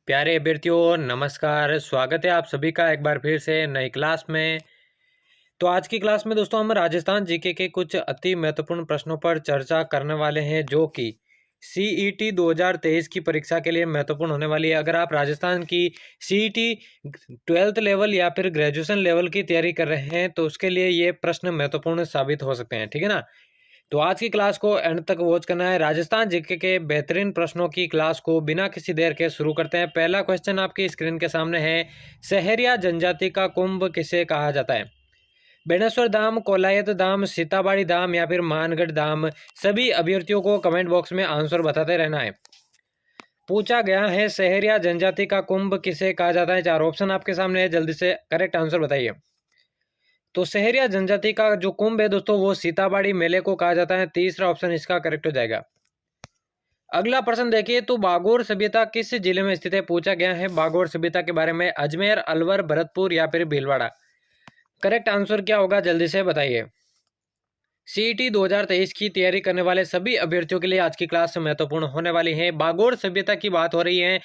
प्यारे अभ्यर्थियों नमस्कार। स्वागत है आप सभी का एक बार फिर से नई क्लास में। तो आज की क्लास में दोस्तों हम राजस्थान जीके के कुछ अति महत्वपूर्ण प्रश्नों पर चर्चा करने वाले हैं जो कि सीईटी 2023 की परीक्षा के लिए महत्वपूर्ण होने वाली है। अगर आप राजस्थान की सीईटी 12th लेवल या फिर ग्रेजुएशन लेवल की तैयारी कर रहे हैं तो उसके लिए ये प्रश्न महत्वपूर्ण साबित हो सकते हैं, ठीक है ना। तो आज की क्लास को एंड तक वॉच करना है। राजस्थान जीके के बेहतरीन प्रश्नों की क्लास को बिना किसी देर के शुरू करते हैं। पहला क्वेश्चन आपकी स्क्रीन के सामने है, सहरिया जनजाति का कुंभ किसे कहा जाता है? बेणेश्वर धाम, कोलायत धाम, सीताबाड़ी धाम या फिर मानगढ़ धाम। सभी अभ्यर्थियों को कमेंट बॉक्स में आंसर बताते रहना है। पूछा गया है सहरिया जनजाति का कुंभ किसे कहा जाता है। चार ऑप्शन आपके सामने है, जल्दी से करेक्ट आंसर बताइए। तो सहरिया जनजाति का जो कुंभ है दोस्तों वो सीताबाड़ी मेले को कहा जाता है। तीसरा ऑप्शन इसका करेक्ट हो जाएगा। अगला प्रश्न देखिए, तो बागोर सभ्यता किस जिले में स्थित है? पूछा गया है बागोर सभ्यता के बारे में। अजमेर, अलवर, भरतपुर या फिर भीलवाड़ा। करेक्ट आंसर क्या होगा जल्दी से बताइए। सीईटी 2023 की तैयारी करने वाले सभी अभ्यर्थियों के लिए आज की क्लास महत्वपूर्ण होने वाली है। बागोर सभ्यता की बात हो रही है,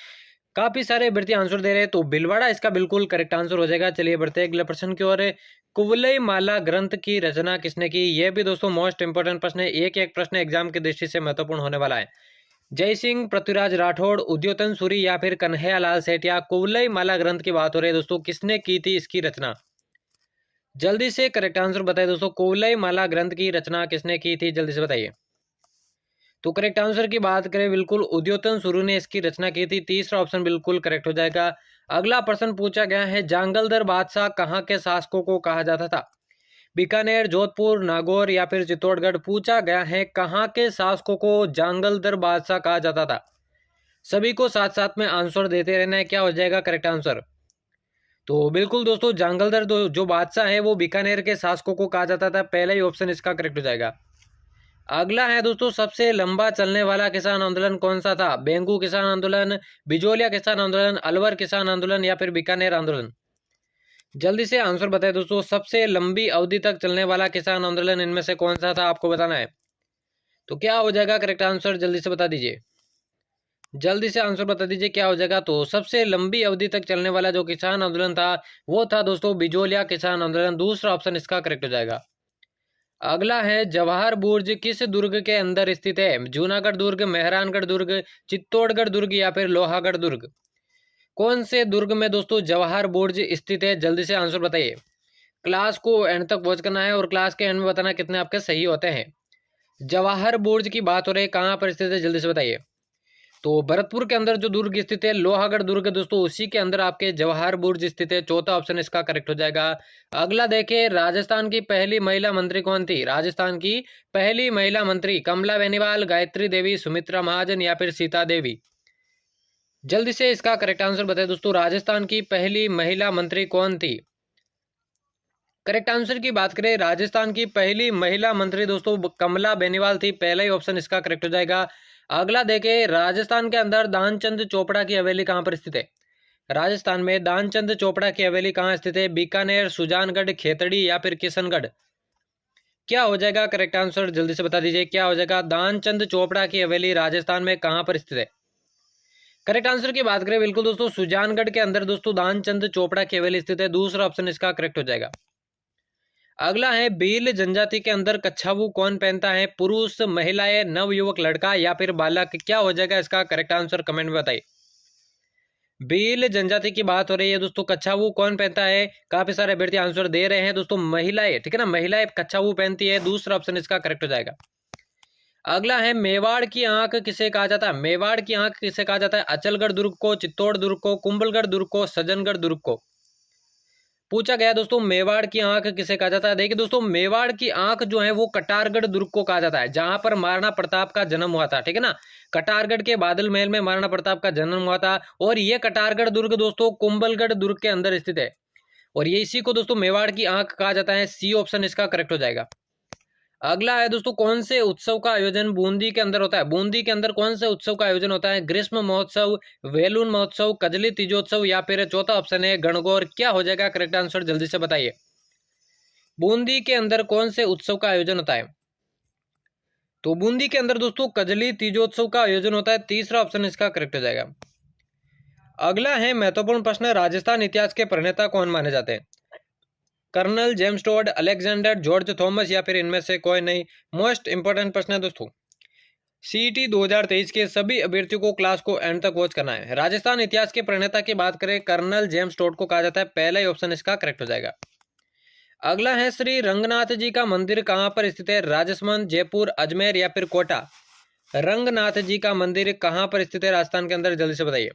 काफी सारे अभ्यर्थी आंसर दे रहे हैं, तो भीलवाड़ा इसका बिल्कुल करेक्ट आंसर हो जाएगा। चलिए बढ़ते हैं अगले प्रश्न की ओर। कुवलई माला ग्रंथ की रचना किसने की? यह भी दोस्तों मोस्ट इंपोर्टेंट प्रश्न है। एक एक प्रश्न एग्जाम की दृष्टि से महत्वपूर्ण होने वाला है। जय सिंह, पृथ्वीराज राठौड़, उद्योतन सूरी या फिर कन्हैयालाल सेठिया। कुवलई माला ग्रंथ की बात हो रही है दोस्तों, किसने की थी इसकी रचना? जल्दी से करेक्ट आंसर बताइए दोस्तों, कुवलई माला ग्रंथ की रचना किसने की थी? जल्दी से बताइए। तो करेक्ट आंसर की बात करें बिल्कुल उद्योतन सूरी ने इसकी रचना की थी। तीसरा ऑप्शन बिल्कुल करेक्ट हो जाएगा। अगला प्रश्न पूछा गया है, जांगलदर बादशाह कहाँ के शासकों को कहा जाता था? बीकानेर, जोधपुर, नागौर या फिर चित्तौड़गढ़। पूछा गया है कहाँ के शासकों को जांगलदर बादशाह कहा जाता था? सभी को साथ साथ में आंसर देते रहना है। क्या हो जाएगा करेक्ट आंसर? तो बिल्कुल दोस्तों जांगलदर जो बादशाह है वो बीकानेर के शासकों को कहा जाता था। पहला ही ऑप्शन इसका करेक्ट हो जाएगा। अगला है दोस्तों, सबसे लंबा चलने वाला किसान आंदोलन कौन सा था? बेंगू किसान आंदोलन, बिजोलिया किसान आंदोलन, अलवर किसान आंदोलन या फिर बीकानेर आंदोलन। जल्दी से आंसर बताएं दोस्तों, सबसे लंबी अवधि तक चलने वाला किसान आंदोलन इनमें से कौन सा था, आपको बताना है। तो क्या हो जाएगा करेक्ट आंसर, जल्दी से बता दीजिए। जल्दी से आंसर बता दीजिए क्या हो जाएगा। तो सबसे लंबी अवधि तक चलने वाला जो किसान आंदोलन था वो था दोस्तों बिजोलिया किसान आंदोलन। दूसरा ऑप्शन इसका करेक्ट हो जाएगा। अगला है, जवाहर बुर्ज किस दुर्ग के अंदर स्थित है? जूनागढ़ दुर्ग, मेहरानगढ़ दुर्ग, चित्तौड़गढ़ दुर्ग या फिर लोहागढ़ दुर्ग। कौन से दुर्ग में दोस्तों जवाहर बुर्ज स्थित है? जल्दी से आंसर बताइए। क्लास को एंड तक वॉच करना है और क्लास के एंड में बताना कितने आपके सही होते हैं। जवाहर बुर्ज की बात हो रही है, कहाँ पर स्थित है जल्दी से बताइए। तो भरतपुर के अंदर जो दुर्ग स्थित है लोहागढ़ दुर्ग दोस्तों, उसी के अंदर आपके जवाहर बुर्ज स्थित है। चौथा ऑप्शन इसका करेक्ट हो जाएगा। अगला देखिए, राजस्थान की पहली महिला मंत्री कौन थी? राजस्थान की पहली महिला मंत्री कमला बेनीवाल, गायत्री देवी, सुमित्रा महाजन या फिर सीता देवी। जल्दी से इसका करेक्ट आंसर बताएं दोस्तों, राजस्थान की पहली महिला मंत्री कौन थी? करेक्ट आंसर की बात करें, राजस्थान की पहली महिला मंत्री दोस्तों कमला बेनीवाल थी। पहला ही ऑप्शन इसका करेक्ट हो जाएगा। अगला देखें, राजस्थान के अंदर दानचंद चोपड़ा की हवेली कहाँ पर स्थित है? राजस्थान में दानचंद चोपड़ा की हवेली कहाँ स्थित है? बीकानेर, सुजानगढ़, खेतड़ी या फिर किशनगढ़। क्या हो जाएगा करेक्ट आंसर, जल्दी से बता दीजिए क्या हो जाएगा। दानचंद चोपड़ा की हवेली राजस्थान में कहाँ पर स्थित है? करेक्ट आंसर की बात करें बिल्कुल दोस्तों सुजानगढ़ के अंदर दोस्तों दानचंद चोपड़ा की हवेली स्थित है। दूसरा ऑप्शन इसका करेक्ट हो जाएगा। अगला है, भील जनजाति के अंदर कच्छावू कौन पहनता है? पुरुष, महिलाएं, नवयुवक लड़का या फिर बालक। क्या हो जाएगा इसका करेक्ट आंसर, कमेंट में बताइए। भील जनजाति की बात हो रही है दोस्तों, कच्छावू कौन पहनता है? काफी सारे अभ्यर्थी आंसर दे रहे हैं दोस्तों, महिलाएं, ठीक है ना, महिलाएं कच्छावू पहनती है। दूसरा ऑप्शन इसका करेक्ट हो जाएगा। अगला है, मेवाड़ की आंख किसे कहा जाता है? मेवाड़ की आंख किसे कहा जाता है? अचलगढ़ दुर्ग को, चित्तौड़ दुर्ग को, कुंभलगढ़ दुर्ग को, सज्जनगढ़ दुर्ग को। पूछा गया दोस्तों मेवाड़ की आंख किसे कहा जाता है। देखिए दोस्तों, मेवाड़ की आंख जो है वो कटारगढ़ दुर्ग को कहा जाता है, जहां पर महाराणा प्रताप का जन्म हुआ था, ठीक है ना। कटारगढ़ के बादल महल में महाराणा प्रताप का जन्म हुआ था और ये कटारगढ़ दुर्ग दोस्तों कुंभलगढ़ दुर्ग के अंदर स्थित है और ये इसी को दोस्तों मेवाड़ की आंख कहा जाता है। सी ऑप्शन इसका करेक्ट हो जाएगा। अगला है दोस्तों, कौन से उत्सव का आयोजन बूंदी के अंदर होता है? बूंदी के अंदर कौन से उत्सव का आयोजन होता है? ग्रीष्म महोत्सव, वेलून महोत्सव, कजली तीजोत्सव या फिर चौथा ऑप्शन है गणगौर। क्या हो जाएगा करेक्ट आंसर, जल्दी से बताइए। बूंदी के अंदर कौन से उत्सव का आयोजन होता है? तो बूंदी के अंदर दोस्तों कजली तीजोत्सव का आयोजन होता है। तीसरा ऑप्शन इसका करेक्ट हो जाएगा। अगला है महत्वपूर्ण प्रश्न, राजस्थान इतिहास के प्रणेता कौन माने जाते हैं? Colonel James Tod, Alexander, George Thomas या फिर इनमें से कोई नहीं। मोस्ट इंपोर्टेंट प्रश्न है दोस्तों। सीईटी 2023 के सभी अभ्यर्थियों को क्लास को एंड तक वॉच करना है। राजस्थान इतिहास के प्रणेता की बात करें, कर्नल जेम्स टोड को कहा जाता है। पहला ही ऑप्शन इसका करेक्ट हो जाएगा। अगला है, श्री रंगनाथ जी का मंदिर कहाँ पर स्थित है? राजस्थान, जयपुर, अजमेर या फिर कोटा? रंगनाथ जी का मंदिर कहाँ पर स्थित है राजस्थान के अंदर? जल्दी से बताइए।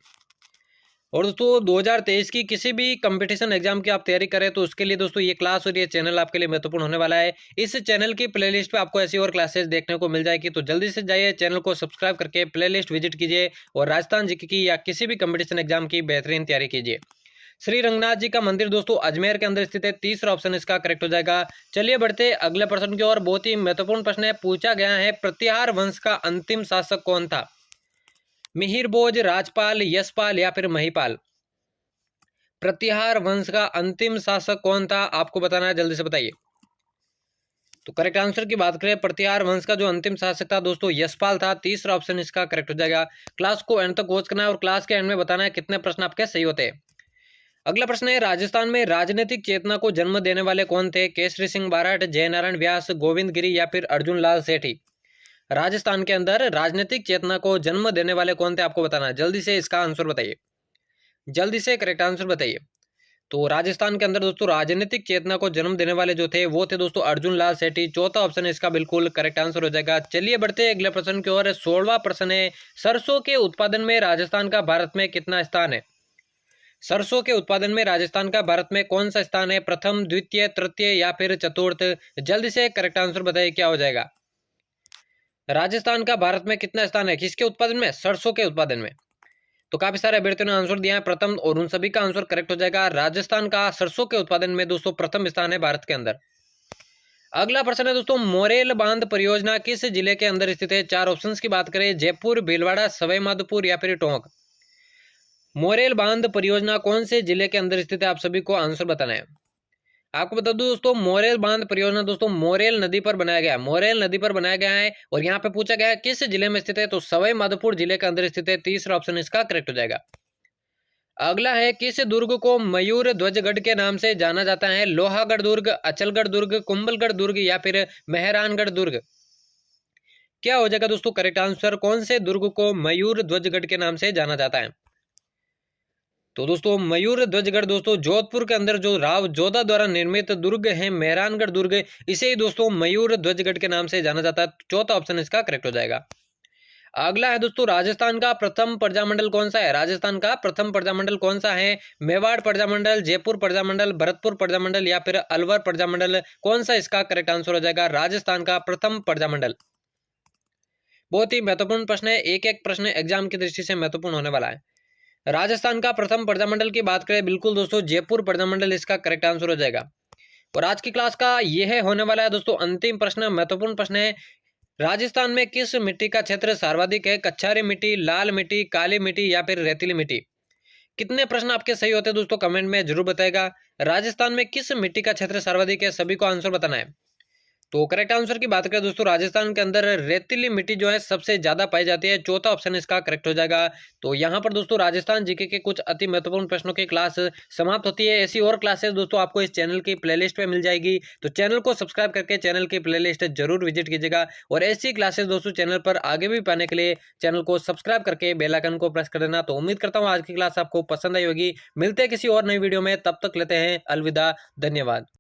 और दोस्तों 2023 की किसी भी कंपटीशन एग्जाम की आप तैयारी करें तो उसके लिए दोस्तों ये क्लास और ये चैनल आपके लिए महत्वपूर्ण होने वाला है। इस चैनल की प्लेलिस्ट पे आपको ऐसी और क्लासेस देखने को मिल जाएगी, तो जल्दी से जाइए चैनल को सब्सक्राइब करके प्लेलिस्ट विजिट कीजिए और राजस्थान जीके की या किसी भी कंपटीशन एग्जाम की बेहतरीन तैयारी कीजिए। श्री रंगनाथ जी का मंदिर दोस्तों अजमेर के अंदर स्थित है। तीसरा ऑप्शन इसका करेक्ट हो जाएगा। चलिए बढ़ते अगले प्रश्न की ओर। बहुत ही महत्वपूर्ण प्रश्न है, पूछा गया है, प्रतिहार वंश का अंतिम शासक कौन था? मिहिर भोज, राजपाल, यशपाल या फिर महिपाल? प्रतिहार वंश का अंतिम शासक कौन था आपको बताना है, जल्दी से बताइए। तो करेक्ट आंसर की बात करें, प्रतिहार वंश का जो अंतिम शासक था दोस्तों यशपाल था। तीसरा ऑप्शन इसका करेक्ट हो जाएगा। क्लास को एंड तक वॉच करना है और क्लास के एंड में बताना है कितने प्रश्न आपके सही होते हैं। अगला प्रश्न है, राजस्थान में राजनीतिक चेतना को जन्म देने वाले कौन थे? केसरी सिंह बारठ, जयनारायण व्यास, गोविंद गिरी या फिर अर्जुन लाल सेठी? राजस्थान के अंदर राजनीतिक चेतना को जन्म देने वाले कौन थे आपको बताना है। जल्दी से इसका आंसर बताइए, जल्दी से करेक्ट आंसर बताइए। तो राजस्थान के अंदर दोस्तों राजनीतिक चेतना को जन्म देने वाले जो थे वो थे दोस्तों अर्जुन लाल सेठी। चौथा ऑप्शन इसका बिल्कुल करेक्ट आंसर हो जाएगा। चलिए बढ़ते हैं अगले प्रश्न की ओर। 16वां प्रश्न है, सरसों के उत्पादन में राजस्थान का भारत में कितना स्थान है? सरसों के उत्पादन में राजस्थान का भारत में कौन सा स्थान है? प्रथम, द्वितीय, तृतीय या फिर चतुर्थ? जल्दी से करेक्ट आंसर बताइए क्या हो जाएगा। राजस्थान का भारत में कितना स्थान है किसके उत्पादन में? सरसों के उत्पादन में। तो काफी सारे अभ्यर्थियों ने आंसर दिया है प्रथम, और उन सभी का आंसर करेक्ट हो जाएगा। राजस्थान का सरसों के उत्पादन में दोस्तों प्रथम स्थान है भारत के अंदर। अगला प्रश्न है दोस्तों, मोरेल बांध परियोजना किस जिले के अंदर स्थित है? चार ऑप्शंस की बात करें, जयपुर, भीलवाड़ा, सवाई माधोपुर या फिर टोंक? मोरेल बांध परियोजना कौन से जिले के अंदर स्थित है आप सभी को आंसर बताना है। आपको बता दूं दोस्तों, मोरेल बांध परियोजना दोस्तों मोरेल नदी पर बनाया गया है। मोरेल नदी पर बनाया गया है और यहाँ पे पूछा गया है किस जिले में स्थित है, तो सवाई माधोपुर जिले के अंदर स्थित है। तीसरा ऑप्शन इसका करेक्ट हो जाएगा। अगला है, किस दुर्ग को मयूर ध्वजगढ़ के नाम से जाना जाता है? लोहागढ़ दुर्ग, अचलगढ़ दुर्ग, कुंभलगढ़ दुर्ग या फिर मेहरानगढ़ दुर्ग? क्या हो जाएगा दोस्तों करेक्ट आंसर? कौन से दुर्ग को मयूर ध्वजगढ़ के नाम से जाना जाता है? तो दोस्तों मयूर ध्वजगढ़ दोस्तों जोधपुर के अंदर जो राव जोधा द्वारा निर्मित दुर्ग है मेहरानगढ़ दुर्ग, इसे ही दोस्तों मयूर ध्वजगढ़ के नाम से जाना जाता है। चौथा ऑप्शन इसका करेक्ट हो जाएगा। अगला है दोस्तों, राजस्थान का प्रथम प्रजामंडल कौन सा है? राजस्थान का प्रथम प्रजामंडल कौन सा है? मेवाड़ प्रजामंडल, जयपुर प्रजामंडल, भरतपुर प्रजामंडल या फिर अलवर प्रजामंडल? कौन सा इसका करेक्ट आंसर हो जाएगा? राजस्थान का प्रथम प्रजामंडल। बहुत ही महत्वपूर्ण प्रश्न है, एक एक प्रश्न एग्जाम की दृष्टि से महत्वपूर्ण होने वाला है। राजस्थान का प्रथम प्रजामंडल की बात करें, बिल्कुल दोस्तों जयपुर प्रजामंडल इसका करेक्ट आंसर हो जाएगा। और आज की क्लास का यह होने वाला है दोस्तों अंतिम प्रश्न, महत्वपूर्ण प्रश्न है, राजस्थान में किस मिट्टी का क्षेत्र सर्वाधिक है? कच्छारी मिट्टी, लाल मिट्टी, काली मिट्टी या फिर रेतीली मिट्टी? कितने प्रश्न आपके सही होते हैं दोस्तों कमेंट में जरूर बताएगा। राजस्थान में किस मिट्टी का क्षेत्र सर्वाधिक है, सभी को आंसर बताना है। तो करेक्ट आंसर की बात करें दोस्तों, राजस्थान के अंदर रेतीली मिट्टी जो है सबसे ज्यादा पाई जाती है। चौथा ऑप्शन इसका करेक्ट हो जाएगा। तो यहाँ पर दोस्तों राजस्थान जीके के कुछ अति महत्वपूर्ण प्रश्नों की क्लास समाप्त होती है। ऐसी और क्लासेस दोस्तों आपको इस चैनल की प्लेलिस्ट पे मिल जाएगी, तो चैनल को सब्सक्राइब करके चैनल की प्लेलिस्ट जरूर विजिट कीजिएगा। और ऐसी क्लासेस दोस्तों चैनल पर आगे भी पाने के लिए चैनल को सब्सक्राइब करके बेल आइकन को प्रेस कर देना। तो उम्मीद करता हूँ आज की क्लास आपको पसंद आई होगी। मिलते हैं किसी और नई वीडियो में, तब तक लेते हैं अलविदा, धन्यवाद।